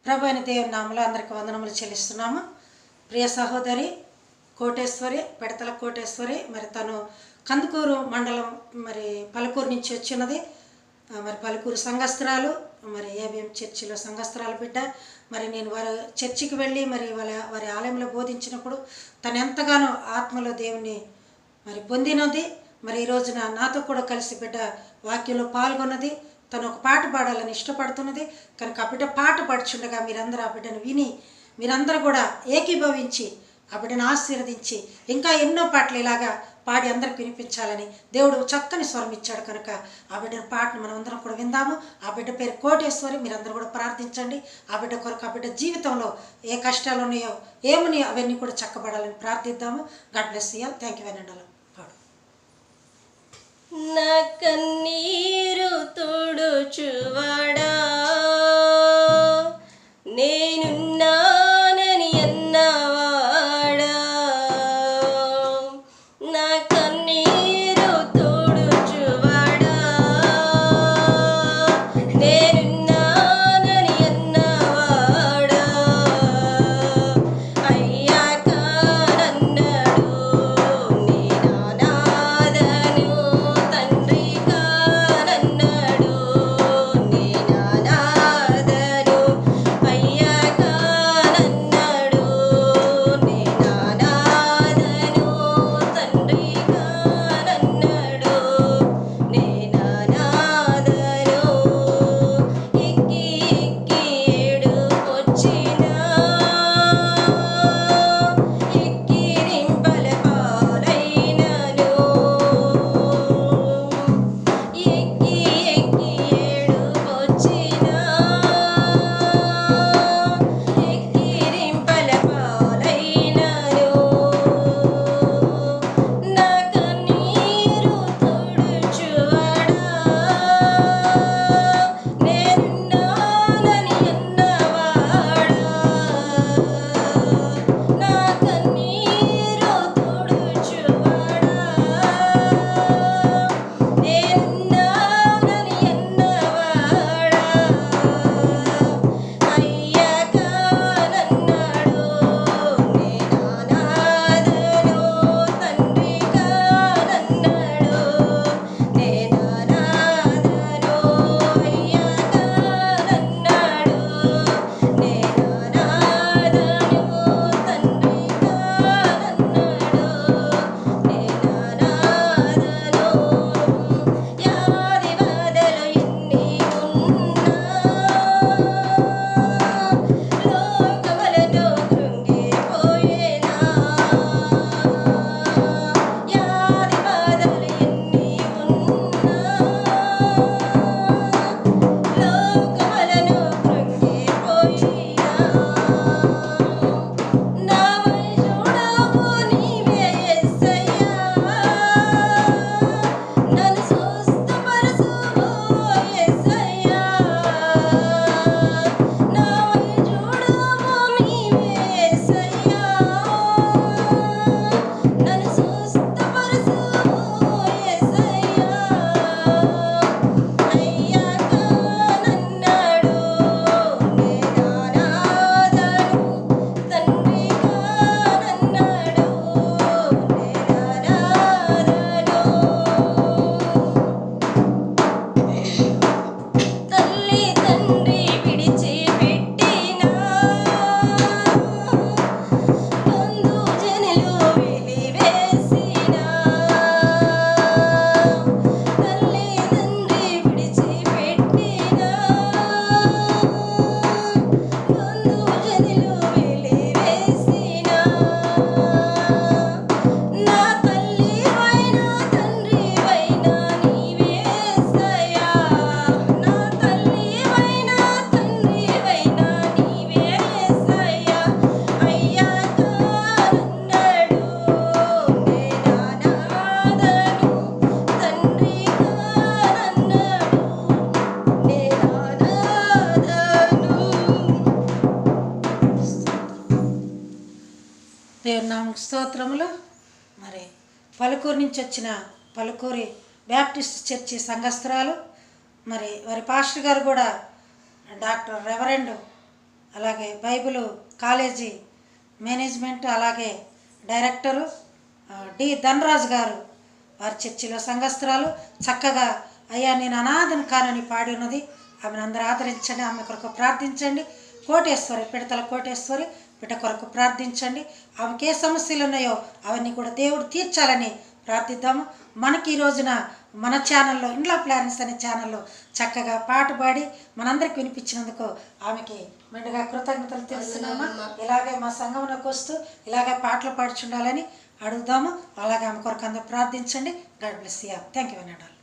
ప్రభు అయిన దేవుని నామములో అందరికీ వందనములు చెల్లిస్తున్నాము. ప్రియ సహోదరి కోటేశ్వరి, పెడతల కోటేశ్వరి, మరి తను కందుకూరు మండలం మరి పలుకూరు నుంచి వచ్చినది. మరి పలుకూరు సంఘస్థురాలు, మరి ఏబిఎం చర్చిలో సంఘస్థురాలు బిడ్డ. మరి నేను వారి చర్చికి వెళ్ళి మరి వారి ఆలయంలో బోధించినప్పుడు తను ఎంతగానో ఆత్మలో దేవుని మరి పొందినది. మరి ఈ రోజున నాతో కూడా కలిసి బిడ్డ వాక్యంలో పాల్గొన్నది. తను ఒక పాట పాడాలని ఇష్టపడుతున్నది కనుక ఆ బిడ్డ పాట పాడుచుండగా మీరందరూ ఆ బిడ్డను విని మీరందరూ కూడా ఏకీభవించి ఆ బిడ్డను ఆశీర్వదించి ఇంకా ఎన్నో పాటలు ఇలాగా పాడి అందరికి వినిపించాలని దేవుడు చక్కని స్వరం ఇచ్చాడు. కనుక ఆ బిడ్డ పాటను మనం అందరం కూడా విందాము. ఆ బిడ్డ పేరు కోటేశ్వరి. మీరందరూ కూడా ప్రార్థించండి. ఆ బిడ్డ కొరకు ఆ బిడ్డ జీవితంలో ఏ కష్టాలు ఉన్నాయో ఏమున్నాయో అవన్నీ కూడా చక్కబడాలని ప్రార్థిద్దాము. God bless you. Thank you వెనండి. నా కన్నీరు తుడుచువాడా, నేనున్నానని అన్నవాడా, నా కన్నీరు తుడుచువాడా, నేనున్నానని అన్నవాడా, అయ్యా కానన్నాడు నీ నానాదను, తండ్రి కానన్నాడు నీ నానాదను, అయ్యా కానన్నాడు నీ నానాదను, తండ్రి కానన్నాడు నీ నానాదను. ఎక్కి ఎక్కి ఏడుపొచ్చినా, ఎక్కిరింపల పాలైనను, ఎక్కి ఎక్కి ఏడుపొచ్చినా, ఎక్కిరింపల పాలైనను, నా కన్నీరు తుడుచువాడా, నేనున్నానని అన్నవాడా, నా కన్నీరు తుడుచువాడా, నేనున్నానని అన్నవాడా, అయ్యా కానన్నాడు నీ నానాదను, తండ్రి కానన్నాడు నీ నానాదను, అయ్యా కానన్నాడు నీ నానాదను, తండ్రి కానన్నాడు నీ నానాదను. యాది బాధలు ఎన్ని ఉన్నా, లోకములతో కృంగిపోయేనా, యాది బాధలు ఎన్ని ఉన్నా, లోకములను కృంగిపోయినా, నా వైజుడవు నీవే యేసయ్యా, నన్ను స్వస్థపరచుము యేసయ్యా, నా వైజుడవు నీవే యేసయ్యా, నన్ను స్వస్థపరచుము యేసయ్యా, అయ్యా కానన్నాడు నీ నానాదను, తండ్రి కానన్నాడు నీ నానాదను. తల్లి తండ్రి విడిచిపెట్టినా, బంధుజనులు వెలివేసినా, తల్లి తండ్రి విడిచిపెట్టినా, బంధుజనులు వెలివేసినా, నా తల్లివైనా తండ్రివైనా నీవే యేసయ్యా, నా తల్లివైనా తండ్రివైనా నీవే యేసయ్యా, అయ్యా కానన్నాడు నీ నానాదను, తండ్రి కానన్నాడు నీ నానాదను. దేవుని నామముకు స్తోత్రములు. మరి పలుకూరు నుంచి వచ్చిన పలుకూరి బ్యాప్టిస్ట్ చర్చి సంఘస్థురాలు, మరి వారి పాస్టర్ గారు కూడా డాక్టర్ రెవరెండ్ అలాగే బైబిల్ కాలేజీ మేనేజ్మెంట్ అలాగే డైరెక్టరు డి ధనరాజు గారు వారి చర్చిలో సంఘస్థురాలు చక్కగా అయ్యా నేను అనాథను కానని పాడి ఉన్నది. ఆమెను అందరూ ఆదరించండి. ఆమె కొరకు ప్రార్థించండి. కోటేశ్వరి పిడతల కోటేశ్వరి బిడ్డ కొరకు ప్రార్థించండి. ఆమెకి ఏ సమస్యలు ఉన్నాయో అవన్నీ కూడా దేవుడు తీర్చాలని ప్రార్థిద్దాము. మనకి ఈ రోజున మన ఛానల్లో ఇండ్లా ప్లానింగ్స్ అనే ఛానల్లో చక్కగా పాట పాడి మనందరికి వినిపించినందుకు ఆమెకి మెండుగా కృతజ్ఞతలు తెలుస్తున్నామా. ఇలాగే మా సంఘంలోకి వస్తూ ఇలాగే పాటలు పాడుచుండాలని అడుగుదాము. అలాగే ఆమె కొరకు అందరూ ప్రార్థించండి. God bless you. Thank you అన్నాడు.